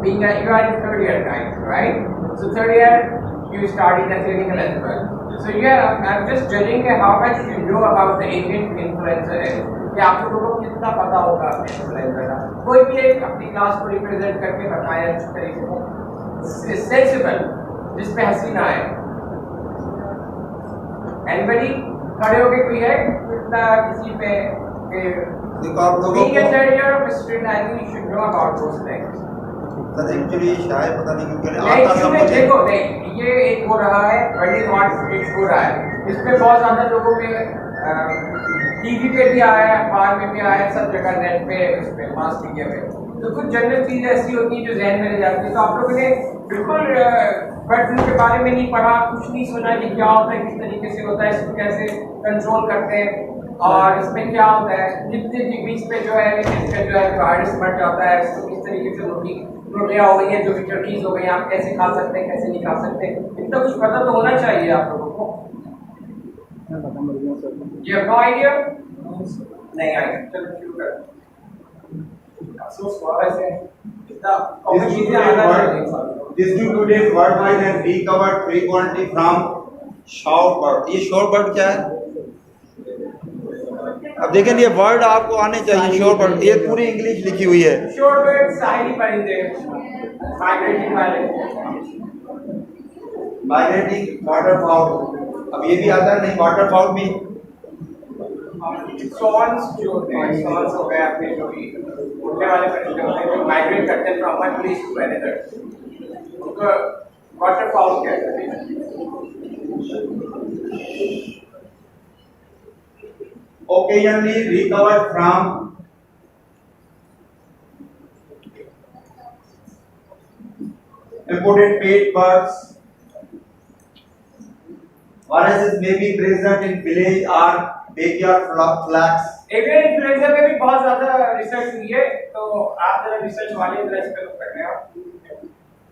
being that you are in third year, guys, right? So third year, you started as clinical as well. So yeah, I'm just judging how much you know about the Asian influencer है कि आप लोगों को कितना पता होगा influencer का. कोई भी एक अपनी क्लास को रिप्रेजेंट करके बताया अच्छी तरीके से, सेंसिबल, जिसपे हंसी ना आए. Anybody? खड़े होके कोई है कितना किसी पे देखो आप लोगों को third year of student, I think you should know about those things. Sir actually शायद पता नहीं क्यों आता सब मुझे. देखो नहीं, ये एक हो रहा है पंडित हॉट स्पीच हो रहा है, इसमें बहुत ज्यादा लोगों पे टीवी पे भी आया है, अखबार में भी आया है, सब जगह नेट पे, उस पे मास मीडिया पे. तो कुछ जनरल चीजें ऐसी होती है जो जहन में रह जाती है. तो आप लोगों ने बिल्कुल बर्ड के बारे में नहीं पढ़ा, कुछ नहीं सुना कि क्या होता है, किस तरीके से होता है, इसको कैसे कंट्रोल करते हैं और इसमें क्या होता है, कितने डिग्रीज पे जो है इसका जो है वायरस बढ़ जाता है, इसको किस तरीके से प्रोटीन हो गई है, जो विटामिन्स हो गई, आप कैसे खा सकते हैं, कैसे नहीं खा सकते, इतना कुछ पता तो होना चाहिए आप लोगों को. You have no idea? नहीं आएगा. चलो शुरू करें. अफसोस हुआ वैसे This new today's word wise and recovered frequently from short bird. ये short bird क्या है? अब देखें ये वर्ड आपको आने चाहिए. शोर बर्ड ये पूरी इंग्लिश लिखी हुई है. शोर बर्ड साहिली परिंदे, माइग्रेटिंग वाले, माइग्रेटिंग वाटर फाउल. अब ये भी आता है नहीं, वाटर फाउल भी. स्वॉन्स जो होते हैं, स्वॉन्स हो गए आपके जो भी उड़ने वाले परिंदे होते हैं जो माइग्रेट करते हैं from one place to another, उनको वाटर फाउल कहते हैं. Occasionally recovered from imported pet birds. Viruses may be present in village or backyard flocks. Avian influenza पे भी बहुत ज्यादा रिसर्च हुई है, तो आप जरा रिसर्च वाले इस पे लोग कर रहे हैं,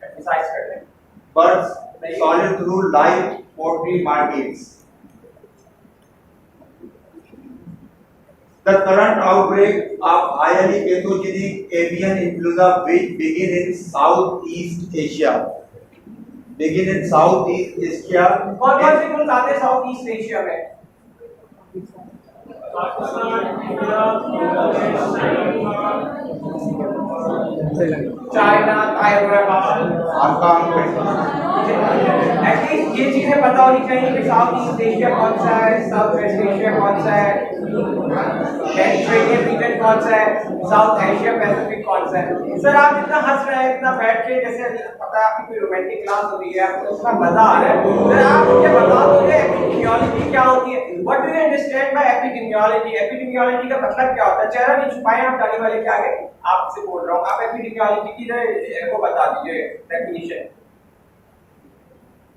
एक्सरसाइज कर रहे हैं. Birds solid through live poultry markets. The current outbreak of highly pathogenic avian influenza which begin in Southeast Asia. Begin in Southeast Asia. कौन-कौन से मुल्क आते हैं साउथ ईस्ट एशिया में? China, Taiwan, Hong Kong. एटलीस्ट ये चीजें पता होनी चाहिए कि साउथ ईस्ट एशिया कौन सा है, साउथ वेस्ट एशिया कौन सा है, मेडिटेरेनियन रीजन कौन सा है, साउथ एशिया पैसिफिक कौन सा है. सर आप इतना हंस रहे हैं, इतना बैठ के जैसे पता है आपकी कोई रोमांटिक क्लास हो रही है, आपको इतना मजा आ रहा है. सर आप मुझे बता दो एपिडेमियोलॉजी क्या होती है. What do you understand by epidemiology? Epidemiology का मतलब क्या होता है? चेहरा नहीं छुपाएं आप गाली वाले के आगे, आपसे बोल रहा हूँ. आप एपिडेमियोलॉजी की वो बता दीजिए डेफिनेशन.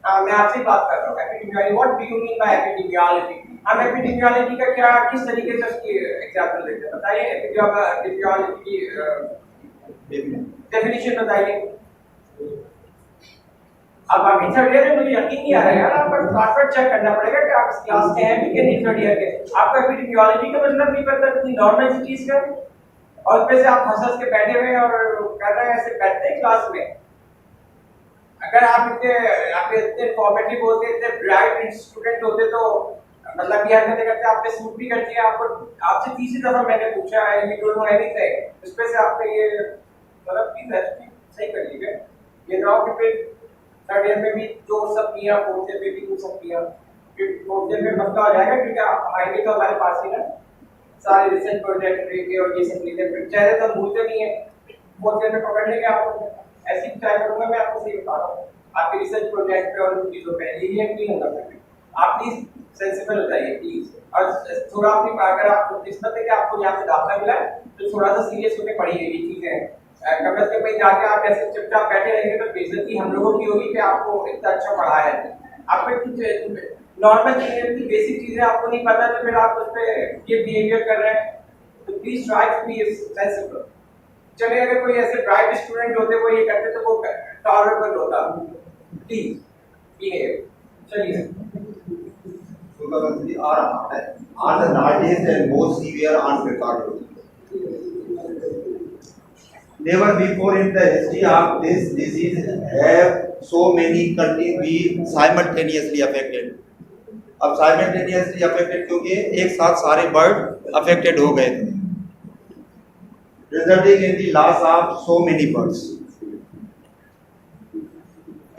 मैं आपसे बात कर रहा हूँ. Epidemiology, what do you mean by epidemiology? हम एपिडेमियोलॉजी का क्या किस तरीके से उसकी एग्जांपल देते हैं, बताइए. एपिडेमियोलॉजी की डेफिनेशन बताइए. अब अभी थर्ड ईयर में मुझे यकीन नहीं आ रहा है यार, आपको फटाफट चेक करना पड़ेगा कि आप इस क्लास के हैं कि नहीं थर्ड ईयर के. आपको एपिडेमियोलॉजी का मतलब नहीं पता, इतनी नॉर्मल सी चीज का, और उस पे से आप हंस के बैठे हुए और कर रहे हैं. ऐसे बैठते हैं क्लास में? अगर आप इतने इंफॉर्मेटिव होते, इतने ब्राइट स्टूडेंट होते तो मतलब ये हरकतें करते, आप पे सूट भी करती है. आपसे तीसरी दफा मैंने पूछा है, यू डोंट नो एनीथिंग, इस पे से आपने ये मतलब की सही कर लीजिए. ये ना हो कि फिर थर्ड ईयर में भी जो सब किया, फोर्थ ईयर में भी वो सब किया, फिर फोर्थ ईयर में मसला हो जाएगा क्योंकि आप आएंगे तो हमारे पास ही ना सारे रिसर्च प्रोजेक्ट लेके और ये सब चीजें, फिर चेहरे तो भूलते नहीं है. फोर्थ ईयर में पकड़ लेंगे आपको. ऐसी ट्राई करूंगा मैं, आपको सही बता रहा हूँ. आपके रिसर्च प्रोजेक्ट पे और उन चीजों पे ये नहीं होगा. फिर आप प्लीज सेंसिबल हो जाइए प्लीज. और थोड़ा अपनी अगर आपको किस्मत है कि आपको यहाँ से दाखिला मिला है तो थोड़ा सा सीरियस होकर पढ़िए ये चीजें. कम से कम जाके आप ऐसे चुपचाप बैठे रहेंगे तो बेइज्जती हम लोगों की होगी कि आपको इतना अच्छा पढ़ाया है. आपको कुछ नॉर्मल चीजें, बेसिक चीजें आपको नहीं पता, तो फिर आप उस पर ये बिहेवियर कर रहे हैं. तो please try to be sensible. चलिए अगर कोई ऐसे ब्राइट स्टूडेंट होते वो ये करते तो वो टॉलरेबल होता. Please behave. चलिए. Are the largest and most severe unprepared. never before in the history of this disease have so many countries be simultaneously affected. अब simultaneously affected क्योंकि एक साथ सारे बर्ड affected हो गए थे, resulting in the loss of so many birds.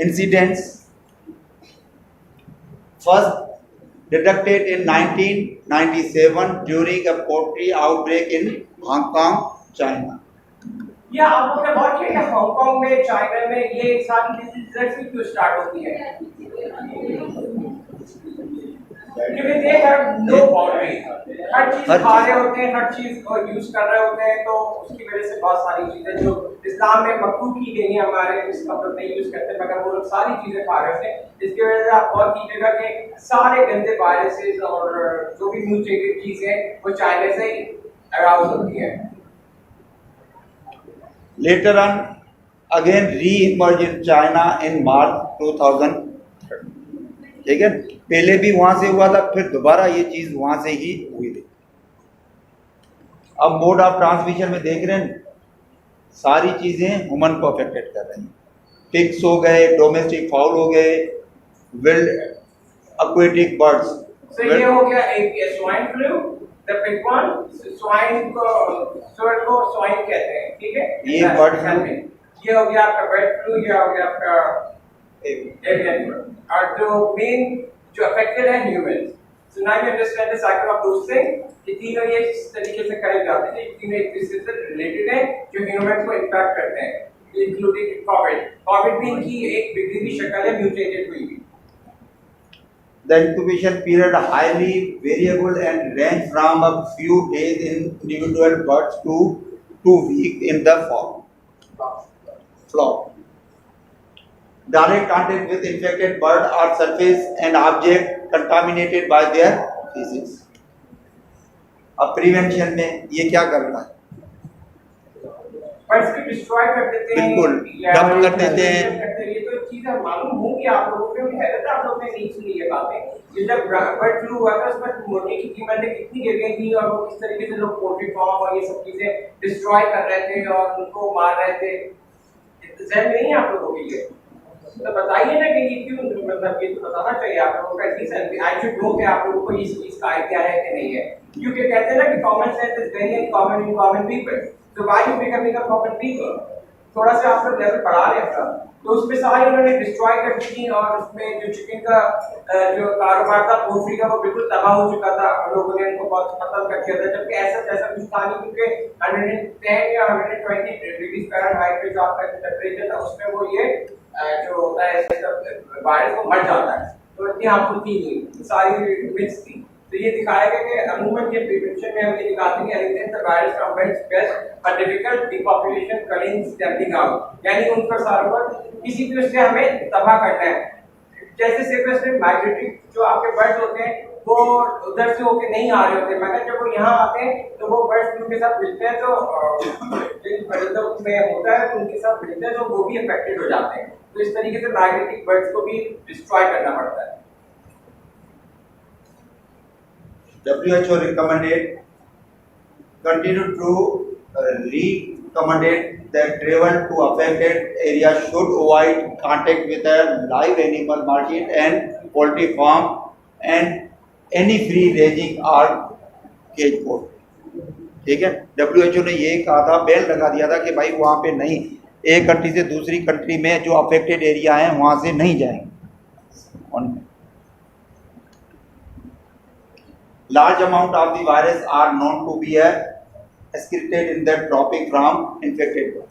Incidents first detected in 1997 during a poultry outbreak in Hong Kong, China. या आप लोगों ने गौर किया कि हांगकांग में, चाइना में ये सारी डिजीजेस क्यों स्टार्ट होती है? क्योंकि दे हैव नो बाउंड्री, हर चीज खा रहे होते हैं, हर चीज को यूज कर रहे होते हैं, तो उसकी वजह से बहुत सारी चीजें जो इस्लाम में मकरूह की गई हैं हमारे इसका तो नहीं यूज करते, मगर वो लोग सारी चीजें खा रहे होते हैं। इसकी वजह से आप गौर कीजिएगा कि सारे गंदे वायरसेस और जो भी म्यूटेटेड चीजें वो चाइना से ही अराउज होती है। Later on, again re-emerged in China in March 2000. ठीक है, पहले भी वहां से हुआ था, फिर दोबारा ये चीज वहां से ही हुई थी। अब मोड ऑफ ट्रांसमिशन में देख रहे हैं, सारी चीजें ह्यूमन को अफेक्टेड कर रही हैं। पिग्स हो गए, डोमेस्टिक फाउल हो गए, विल्ड एक्वेटिक बर्ड्स। So ये हो गया एक swine flu, the pig one, swine को स्वाइन कहते हैं, ठीक है? ये बर्ड फ्लू, ये हो गया आपका बर्ड फ्लू, ये हो गया आपका एवियन फ्लू, और जो मेन जो अफेक्टेड है humans. So now you understand the cycle of those things। ये तीनों ये इस तरीके से करे जाते हैं, तीनों एक दूसरे से रिलेटेड है जो ह्यूमंस को इम्पैक्ट करते हैं, इंक्लूडिंग कोविड। कोविड भी इनकी एक बिगड़ी हुई शक्ल है, म्यूटेटेड हुई। The incubation period highly variable and range from a few days in individual birds to 2 weeks in the flock. Direct contact with infected bird or surface and object contaminated by their feces. अब prevention में ये क्या कर रहा है? Birds को destroy कर देते हैं, बिल्कुल, डंप कर देते हैं। ये तो चीजें मालूम होंगी आप लोगों को, हैरत आप लोगों ने नहीं सुनी ये बातें। ये जब बर्ड फ्लू हुआ था उसमें मुर्गी की कीमतें कितनी गिर गई थी, और वो किस तरीके से लोग पोल्ट्री फार्म और ये सब चीजें डिस्ट्रॉय कर रहे थे और उनको मार रहे थे। ज़हन में नहीं आप लोगों के लिए तो बताइए ना कि ये क्यों, मतलब ये तो बताना चाहिए आप लोगों को एटलीस्ट। आई शुड नो कि आप लोगों को इस चीज का आइडिया है कि नहीं है, क्योंकि कहते हैं ना कि common sense is very uncommon in common people. तो why you becoming a common people? थोड़ा सा आप लोग लेवल बढ़ा रहे हैं सब, तो उसमें सारी उन्होंने डिस्ट्रॉय कर दी थी, और उसमें जो चिकन का जो कारोबार था पोल्ट्री का वो बिल्कुल तबाह हो चुका था, लोगों ने उनको बहुत खत्म कर दिया था। जबकि ऐसा कुछ था नहीं, क्योंकि 110 या 120 डिग्री फ़ारेनहाइट पे जो आपका टेम्परेचर था उसमें वो ये जो होता है वायरस को मर जाता है, तो इतनी आपको थी नहीं, सारी मिक्स थी। तो ये दिखाया गया कि अमूमन ये प्रिवेंशन में हम ये दिखाते हैं eliminate the virus from birds best but difficult depopulation culling stamping out, यानी उन पर सारों पर किसी भी उससे हमें तबाह करना है। जैसे सिर्फ माइग्रेटरी जो आपके बर्ड्स होते हैं वो उधर से होके नहीं आ रहे होते, मगर जब वो यहाँ आते हैं तो वो बर्ड्स उनके साथ मिलते हैं, तो जिन बर्ड्स में होता है तो उनके साथ मिलते हैं, तो वो भी अफेक्टेड हो जाते हैं। तो इस तरीके से माइग्रेटिंग बर्ड्स को भी डिस्ट्रॉय करना पड़ता है। WHO recommended continue to recommended that travel to affected area should avoid contact with a live animal market and poultry farm and any free ranging or cage food। ठीक है, WHO ने ये कहा था, बैन लगा दिया था कि भाई वहाँ पे नहीं, एक कंट्री से दूसरी कंट्री में जो अफेक्टेड एरिया है वहाँ से नहीं जाएंगे। Large amount of the virus are known to be excreted in the dropping from infected bird.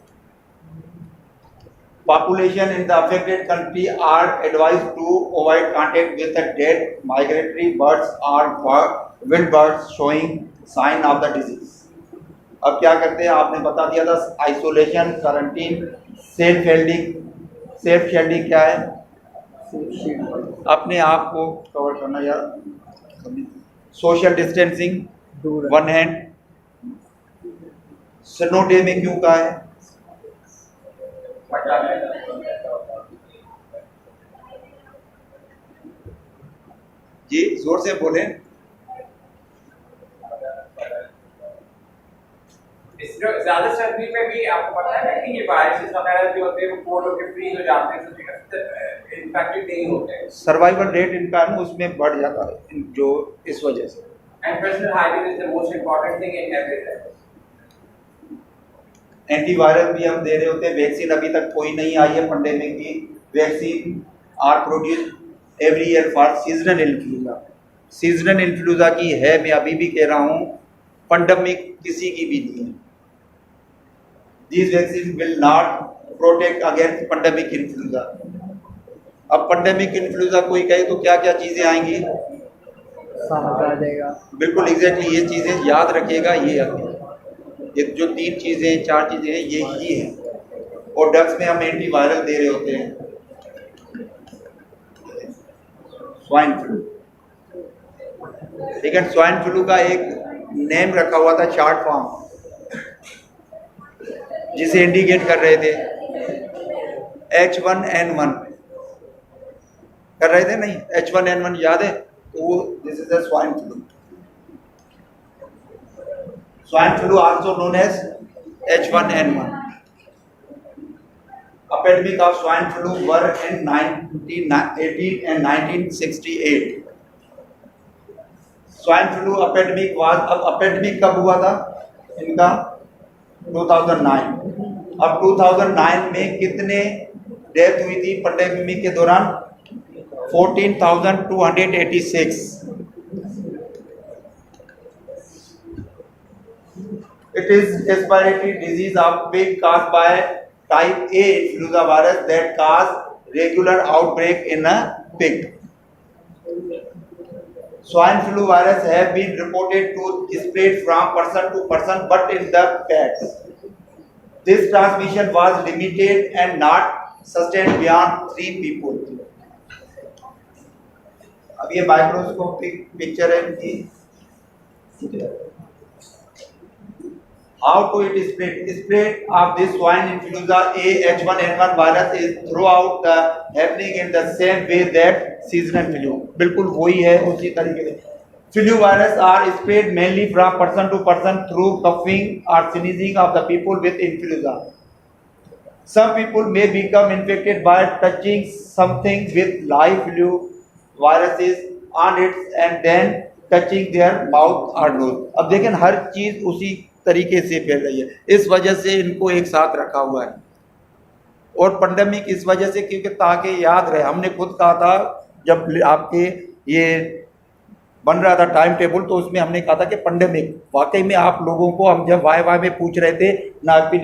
Population in the affected country are advised to avoid contact with the dead migratory birds or wild birds showing sign of the disease. अब क्या करते हैं, आपने बता दिया था isolation, quarantine, self shielding क्या है? अपने आप को कवर करना यार, social distancing, one hand. Snow day में क्यों कहा है? जी जोर से बोले। ज्यादा सर्दी में भी आपको पता है कि ये वायरसेस वगैरह जो होते हैं वो कोल्ड होकर फ्रीज हो जाते हैं, तो इन्फेक्टेड नहीं होते हैं। सर्वाइवल रेट इनका है ना उसमें बढ़ जाता है जो इस वजह से। And personal hygiene is the most important thing in everything. Antiviral भी हम दे रहे होते हैं, वैक्सीन अभी तक कोई नहीं आई है पेंडेमिक की। Vaccine are produce every year for seasonal influenza. Seasonal influenza की है, मैं अभी भी कह रहा हूँ, पेंडेमिक किसी की भी नहीं है। This vaccine will not protect against pandemic influenza. अब पेंडेमिक इन्फ्लुएंजा कोई कहे तो क्या क्या चीज़ें आएंगी, समझ आ जाएगा। बिल्कुल एग्जैक्टली ये चीज़ें याद रखिएगा। ये जो 3 चीज़ें 4 चीज़ें हैं ये ही हैं। और ड्रग्स में हम एंटीवायरल दे रहे होते हैं। स्वाइन फ्लू, ठीक है, स्वाइन फ्लू का एक नेम रखा हुआ था शॉर्ट फॉर्म, जिसे इंडिकेट कर रहे थे H1N1 कर रहे थे, नहीं H1N1 याद है, तो this is the swine flu. Swine flu also known as H1N1। epidemic of swine flu were in 1918 and 1968। Swine flu epidemic was, अब epidemic कब हुआ था इनका, 2009। अब 2009 में कितने डेथ हुई थी पेंडेमिक के दौरान, 14,286। It is respiratory disease outbreak caused by type A influenza virus that cause regular outbreak in a pig. Swine flu virus have been reported to spread from person to person, but in the pets. This transmission was limited and not sustained beyond 3 people. अब ये microscopic picture है इनकी। How to it spread? Spread of this swine influenza A H1N1 virus is throughout the happening in the same way that seasonal flu. बिल्कुल वही है, उसी तरीके से। Flu virus are spread mainly from person to person through coughing or sneezing of the people with influenza. Some people may become infected by touching something with live flu viruses on it and then touching their mouth or nose. अब देखें हर चीज उसी तरीके से फैल रही है, इस वजह से इनको एक साथ रखा हुआ है। और पेंडेमिक इस वजह से क्योंकि ताकि याद रहे, हमने खुद कहा था जब आपके ये बन रहा था टाइम टेबल, तो उसमें हमने कहा था कि पेंडेमिक वाकई में आप लोगों को, हम जब वाई में पूछ रहे थे ना एपिडेमिक